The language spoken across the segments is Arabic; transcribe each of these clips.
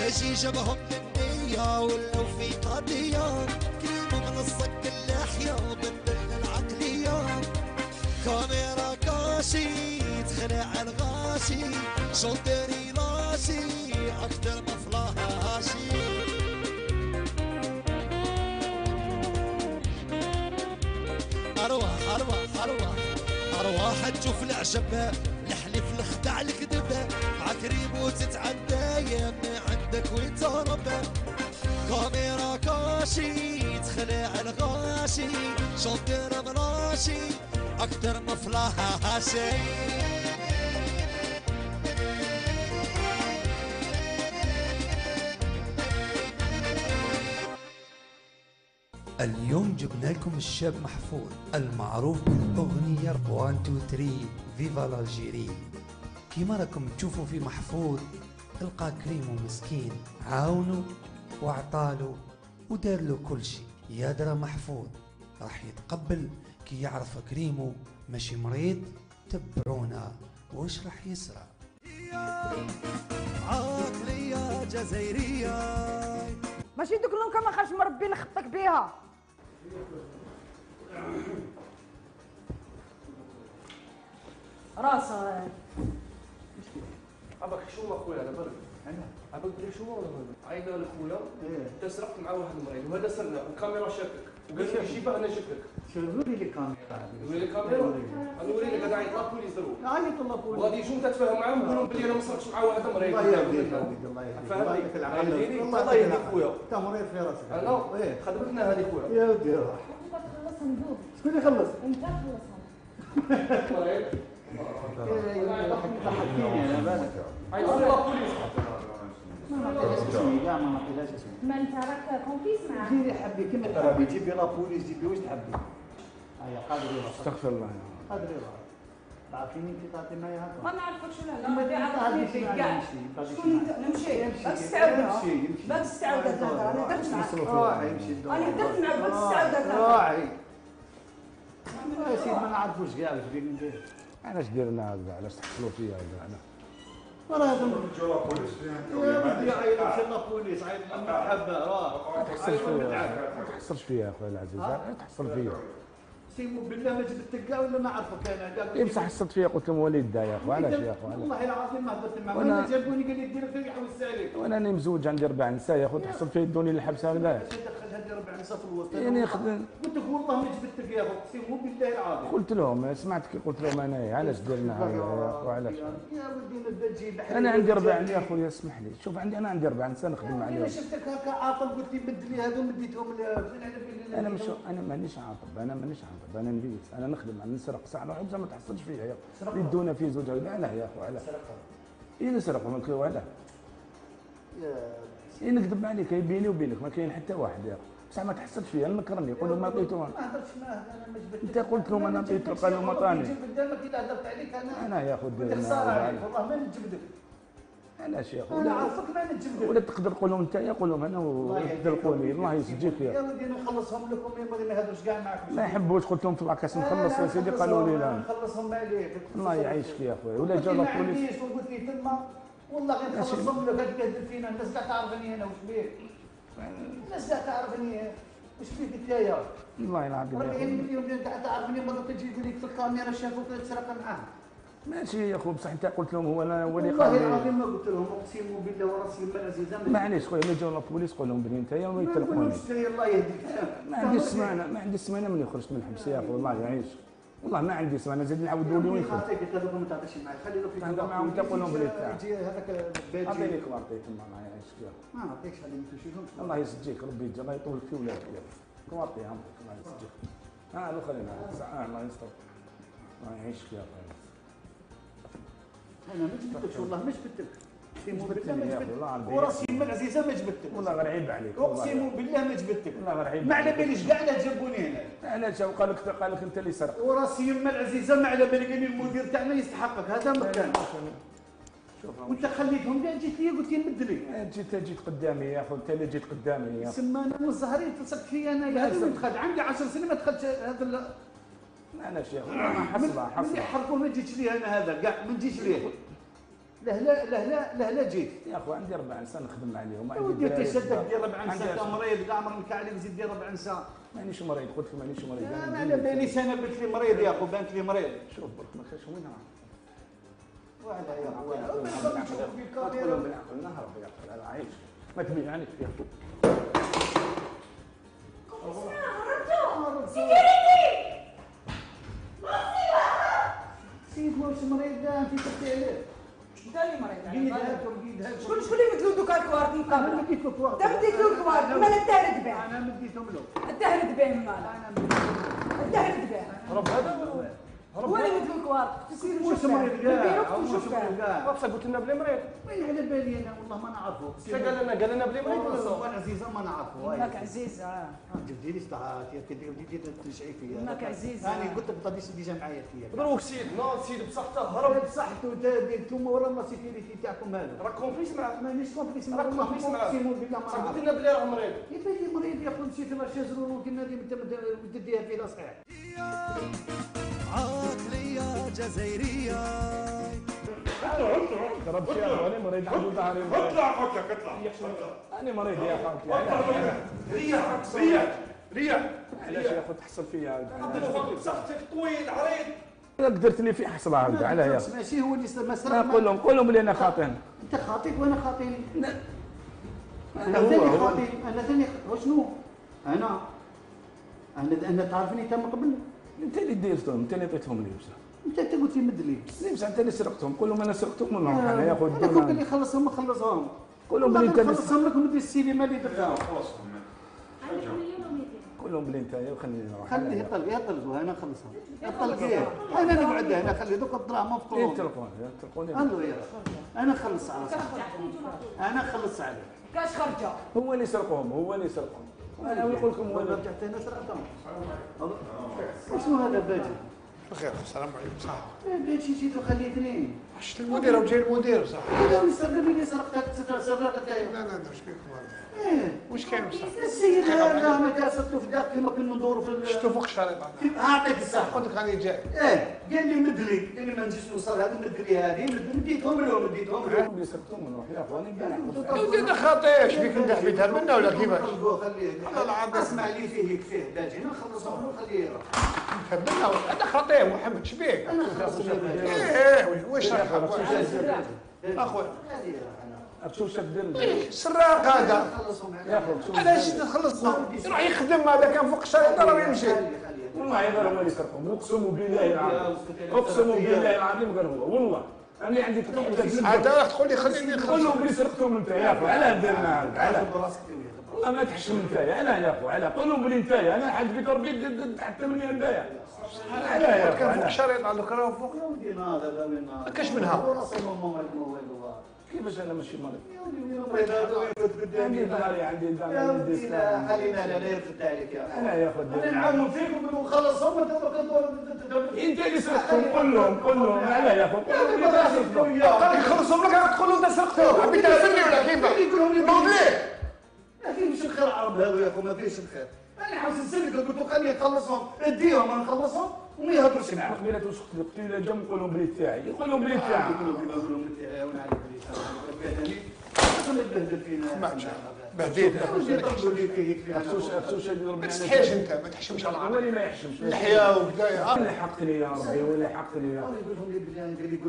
اجي جابهم النية ولو في قضية كريمة من الصك اللحية وبدل العقلية كاميرا كاشي تخلع الغاشي شوطيري لاشي اكتر ما فلاشي ارواح ارواح ارواح ارواح تشوف العجب الحلف الخدع الكذب عكريم وتتعدى يمي عندك وتهرب كاميرا كاشي تخلع الغاشي شوطير ملاشي اكتر ما فلاشي اليوم جبنا لكم الشاب محفوظ المعروف بالأغنية 1 2 3 فيفا الجيري. كيما راكم تشوفوا في محفوظ تلقى كريمو مسكين عاونو وعطالو ودار له كل شيء. يا درا محفوظ راح يتقبل كي يعرف كريمو ماشي مريض؟ تبعونا واش راح يسرى. عقلية جزائرية ماشي دوك اللون كما خرج مربي نخطك بيها. راسها عباك شو اخويا على بالك؟ عباك دير شو ولا عينا لخويا انت سرقت مع واحد المريض وهذا سرنا والكاميرا شافك وقال لي شيبه انا شفتك. شوفوا لي الكاميرا. نوري لك الكاميرا؟ نوري لك هذا عيط لابوليس دروك. عيط لابوليس. وغادي يجوا تتفاهم معاهم يقولوا بلي انا ما سرقتش مع واحد المريض. الله يهديك الله يهديك الله يهديك الله يهديك خويا. انت مريض في راسك. انا خدمتنا هذه خويا. يا ودي راح. تخلصهم دوب. شكون اللي يخلص؟ انت خلصهم. مريض. ضحكتيني انا بالك. عيط لابوليس. ما نعطيهاش اسمي كاع ما نعطيهاش اسمي. ما انت راك كونفيس معاه. ديري حبي كيما تحبي جيبي لابوليس جيبي واش تحبي. هيا قادري استغفر الله. قادري روح. تعرفيني انت تعطي معايا هكا. ما نعرفكش ولا لا. ما عرفتني فيك كاع. شكون انت؟ نمشي. باك تستعاود هكا. انا درت معاك. روحي امشي الدور. انا درت معاك باك تستعاود هكا. روحي. يا سيدي ما نعرفوش كاع واش بيك ندير. علاش درنا هكذا؟ علاش تحصلوا فيا هكذا؟ راه هذا يا ودي عيط مشى لابوليس عيط مرحبا راه ما تحصلش فيا ما تحصلش فيا اخويا العزيز، ما تحصل فيا. سيمو بالله ما جبتك كاع ولا ما عرفك انا كاع. إيه بصح حصلت فيا قلت لهم وليد دا يا اخو علاش يا اخو؟ والله العظيم ما هضرت معاه وانا جابوني قال لي دير فيا يحوس عليك. وانا راني مزوج عندي 4 نساء يا اخو تحصل فيا يدوني للحبس هكذا. اش دخل هذه 4 نساء في الوسط؟ يعني قلت لك والله ما جبتك يا اخو سيمو بالله العظيم. قلت لهم سمعت كي قلت لهم انا علاش درنا هكذا يا اخو علاش؟ يا ودي نبدا تجيب انا عندي 4 يا اخويا اسمح لي شوف انا عندي 4 نساء نخدم عليهم. انا شفتك هكا عاطل قلت لي مد لي هذو مديتهم انا مانيش عاطب انا نبيس انا نخدم انا نسرق ساعه روحي بصح ما تحصلش فيا يا اخو يدونا في زوج علاه يا اخو علاه ايه نسرقوا ما كاين علاه ايه نكذب عليك بيني وبينك ما كاين حتى واحد يا اخو بصح ما تحصلش فيا نكرني يقولوا ما عطيتهم. ما هضرتش معاه انا ما جبتش. انت قلت لهم انا عطيت قالوا ما عطاني. قدامك اذا هضرت عليك انا يا اخو دير خساره عليك والله ما نجبدك. علاش يا اخو؟ انا عارفك ما نجبدك. ولا تقدر تقول لهم انت قول لهم انا وتدلقوني الله يسجيك يا ودي نخلصهم لكم ما يهضرش كاع معاك. ما يحبوش قلت لهم في العكاس نخلص يا سيدي قالوا لي لا نخلصهم عليك. الله يعيشك يا اخويا ولا جاوا البوليس وقلت لي تما والله غير نخلصهم لك تقدم فينا الناس كاع تعرفني انا واش بيك. الناس كاع تعرفني واش بيك انت يا والله العظيم 40 مليون ديال كاع تعرفني ما تجي تقول لك في الكاميرا شافوك تسرق معاه. ماشي يا اخو بصح انت قلت لهم هو انا هو اللي والله العظيم ما قلت لهم اقسم بالله وراسي ما العزيزه معليش خويا ملي جاوا البوليس قول لهم بلي انت يا ويطلقوني. الله يهديك. ما عنديش سمانه ما عنديش سمانه ملي خرجت من الحبس يا اخو الله يعيشك والله ما عندي سمانه زيد نعاودوا لي وين خرجت. عطيك هذوك ما تعطيش معايا خلي له في هذا معاهم تقول لهم بلي تاع يجي هذاك باجي عطيني كبار تما الله يعيشك يا اخو. ما نعطيكش خلي نمشيو الله يسجيك ربي يجي الله يطول في ولادك يا اخو كواطي هم الله يسجيك. لو خلينا الله يستر الله يعيشك يا اخو. انا ما جبتكش والله ما جبتك. اقسم بالله ما يا جبتك اخو وراسي من العزيزه ما جبتك. والله غير عيب عليك اقسم بالله ما جبتك. والله غير عيب ما على باليش كاع لا جابوني هنا. علاش قال لك انت اللي سرقت وراسي يما العزيزه ما على بالي قال لي المدير تاعنا يستحقك هذا مكان. وانت خليتهم كاع جيت لي قلت لي مد لي. جيت قدامي يا اخو انت اللي جيت قدامي يا اخو. سمانه من الزهرين تلصق فيا انا هذا اللي دخلت عندي 10 سنين ما دخلتش هذا. معليش يا اخو ما حصلها ملي حركوا ما جيتش ليه انا هذا كاع ما نجيش ليه. لا جيت يا اخو عندي 4 نساء نخدم عليهم. ودي تشدك دير 4 نساء مريض كاع مرنك عليك زيد دير 4 نساء. مانيش مريض، قلت لك مانيش مريض. انا باليش انا بنت لي مريض يا اخو، بنت لي مريض. شوف برك ما كاش وين نهار. وعلى يا اخو تقولهم بالعقل نهرب يا اخو، لا عايش ما تبيعنيش فيها. سيد واش مريض ده انت تبكي عليه؟ انت اللي مريض قيدها شكون اللي مدلو دوك الكوارت من انا قبل؟ مديت له كوارت. انت مديت له الكوارت، مال انت هرد به. انا مديتهم له. انت هرد به مال. انا مديتهم انت هرد به. هرب هذا هو اللي مدلو الكوارت. سيد واش مريض كاع شوف بصح قلت لنا بلي مريض. وين على بالي انا والله ما نعرفه. قال لنا بلي مريض ولا لا؟ وانا عزيزه ما نعرفه. انك عزيز جبتي لي استعارات يا كدير بديتي تنشعي فيا. انك عزيز انا قلت لك طبيش ديجا معايا فيا. ضروك سيدنا السيد بصحته هرب. بصحته انتم ورا لا سيكيوريتي تاعكم هذا. راك كومبليس معاه. مانيش كومبليس راك والله كومبليس معاه. اقسم بالله ما بصح نعرف. قلت لنا بلي راه مريض. يبان لي مريض يا اخو نسيت راه شازرون وكنا تديها فيه لا صحيح. عقلية جزائرية. ضربت يا اخو انا مريض عنده ظهري. اطلع انا مريض يا اخو. ريح علاش يا اخو تحصل فيا؟ بصحتك طويل عريض. قدرت لي في حصل عاد على يا اخو. ماشي هو اللي ما سرق. قول لهم بلي انا خاطئ. انت خاطئ وانا خاطئني. انا هو- ثاني هو. خاطئ، انا ثاني وشنو؟ انا تعرفني انت من قبل. انت اللي ديرتهم، انت اللي عطيتهم لي بصح. انت قلت لي مد لي. ليه بصح انت اللي سرقتهم؟ قول لهم انا سرقتهم ولا انا يا اخو انا كنت اللي خلصهم ما خلصهم. قول لهم بلي انت اللي خلصهم لك ومدي السينما اللي درتها. قول لهم بلي انت وخليني نروح. خليه يطلقوا انا نخلصهم. الطلقيه انا نقعد هنا خلي دوك الدراهم في قلوب. تلقوني قالوا يا انا نخلص على صاحبي. انا نخلص عليه. كاش خرجه. هو اللي سرقهم، هو اللي سرقهم. انا يقول لكم هو وانا اللي رجعت انا سرقتهم. شنو هذا باجي؟ بخير السلام عليكم صح. باجي جيت وخليتني. عشت المدير وجاي المدير صح. لا يستغرب لي سرقتك لا ايش بيكم هذا؟ ايه وش كاين بصح؟ السيد هذا ما كان صرتو في الدار كما كنا ندوروا في شفتو فوق الشريط هذا. اعطيك الصحه. قلت لك هذه جاي. ايه قال لي مدري قال لي ما نجيش نوصل هذا مدري هذه مديتهم له هم اللي سرقتهم ونروح يا اخواني يا ودي انا خاطئ ايش بيك ندح بيتها منا ولا كيفاش؟ خليه الله العظيم. اسمع لي فيه يكفيه باجي نخلصهم وخليه يروح. منا انا خاطئ محمد شبيك؟ انا نخلصهم ايه واش راح اخويا شو شدر سراق هذا يا اخو علاش نخلصنا يروح يخدم هذا كان فوق الشريط راه يمشي والله غير هو اللي سرقهم، اقسم بالله العظيم، اقسم بالله العظيم غير هو والله. انا عندي عاد راح تقول لي خليني قول نخلص لهم بلي سرقتهم انت يا اخو، علاه درنا هذا؟ علاه؟ والله ما تحشم انت علاه يا اخو؟ علاه؟ قول لهم بلي انت انا حد بك ربي تحتمني انت علاه يا اخو؟ كان فوق علاه؟ الشريط على راه فوق كاش منها كيفاش انا ماشي مريض؟ عندي عندي خلينا لا يرفد عليك يا انا يا اخو انا نعاون فيكم ونخلصهم انت اللي سرقتهم، قول لهم علاه يا اخو؟ قال يخلصهم لك راح تقول له انت سرقته حبيت تهزمني ولا كيفاش؟ نوض ليه؟ ما فيش الخير عرب هذو يا اخو ما فيش الخير انا عاوز نسلك قلت له خليه يخلصهم اديهم انا نخلصهم وما يهضرش معاهم قبيله واش قلت لي جا نقول لهم بلي تاعي، يقول لهم بلي تاعي. بهديت خصوصا ما تستحيش انت ما تحشمش على هو العرب اللي ما يحشمش. اللحيه وكذا وين لحقتني يا ربي، وين لحقتني يا ربي؟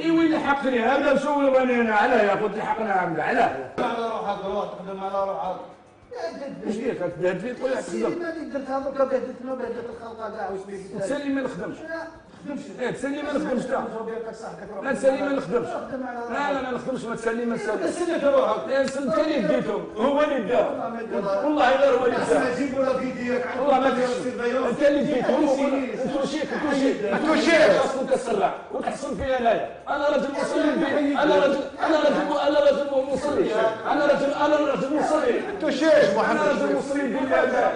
اي وين لحقتني؟ هذا مسول انا علاه يا اخو تلحقنا هكذا علاه؟ على روحك روح تخدم على روحك واش دير تهد فيه تقول لي تخدم؟ درت هذوك بهدلتنا وبهدلت الخلق كاع واش بيك تسالي ما نخدمش. خدمش تسالي ما نخدمش تا. لا تسالي ما نخدمش. لا ما نخدمش ما تسالي ما نسالي. سلك روحك انت اللي ديتهم، هو اللي دار. والله غير هو اللي دار. جيب ولا في يديك والله ما تكذب. انت اللي ديت توشيك خاصك تسرع وتحصل فيا انايا. انا رجل مصلي انا رجل مصلي. انا رجل مصلي. توشيش انا محمد رجل مصلي بالله.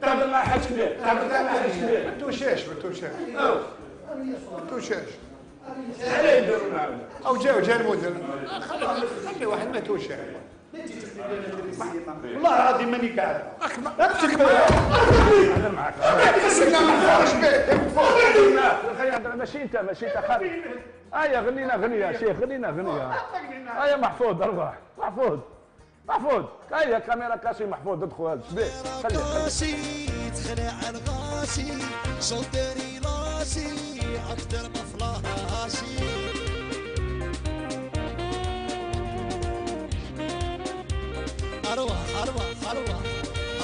تعمل مع حاج كبير، تعمل مع حاج كبير. توشيش توشيش علاه يديروا معنا؟ او جاء المدير خلي واحد ما توشيش والله العظيم ماني قاعد انا معك. سكنا ما نفرش به ماشي انت خارج. هيا غنينا غنية يا شيخ، غنينا غنية. هيا محفوظ ارواح، محفوظ هيا كاميرا كاشي محفوظ ادخل هذا شبيه كاشي تخلع الغاشي شوطري راسي اكثر ما فلاشي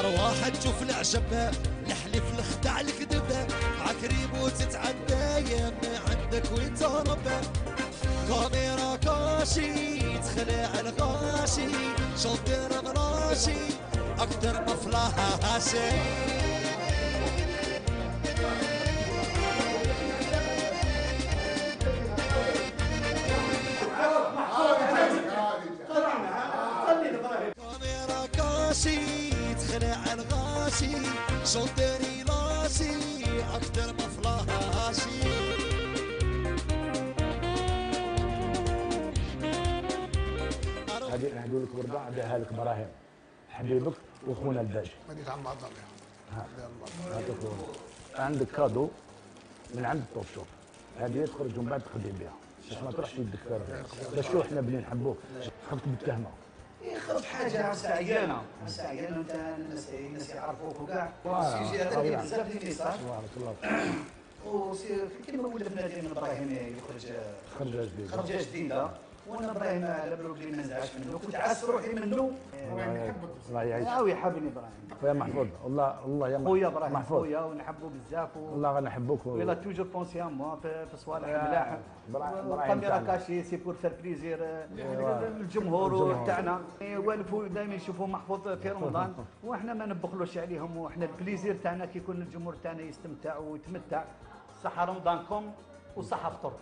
ارواح تشوف العجب الحلف الخدع الكذب عكريم وتتعدى يما عندك وين تهرب كاميرا كاشي تخلع الغاشي شوطر غراشي اكثر ما فلاشي كاميرا كاشي تخلع الغاشي شوطري راسي اكثر ما فلاشي هذول لك ورده هذا لك براهيم حبيبك واخونا الباشا. مانيش عم بعضنا عندك كادو من عند التوب شوب هذه تخرج ومن بعد تخدم بها باش ما تروحش يدك فارغ باش شو احنا بني نحبوك خفت بالتهمه يخرب حاجه مستعجله انت الناس يعرفوك وكاع يجي هذا بزاف ديال الميساج وسي في كلمه ولا بنادم من ابراهيم يخرج خرجه جديده وانا ابراهيم على بالو بلي ما نزعش منه كنت عاس روحي منه الله يعيشك يحبني ابراهيم خويا محفوظ والله يا خويا ابراهيم خويا ونحبو بزاف والله غنحبوك ولا توجور بونسي ان موا في صوالح ملاح الكاميرا كاشي سي بور فير بليزير الجمهور تاعنا والفوا دائما يشوفوا محفوظ في رمضان وحنا ما نبخلوش عليهم وحنا البليزير تاعنا كي يكون الجمهور تاعنا يستمتع ويتمتع صحه رمضانكم وصحه فطوركم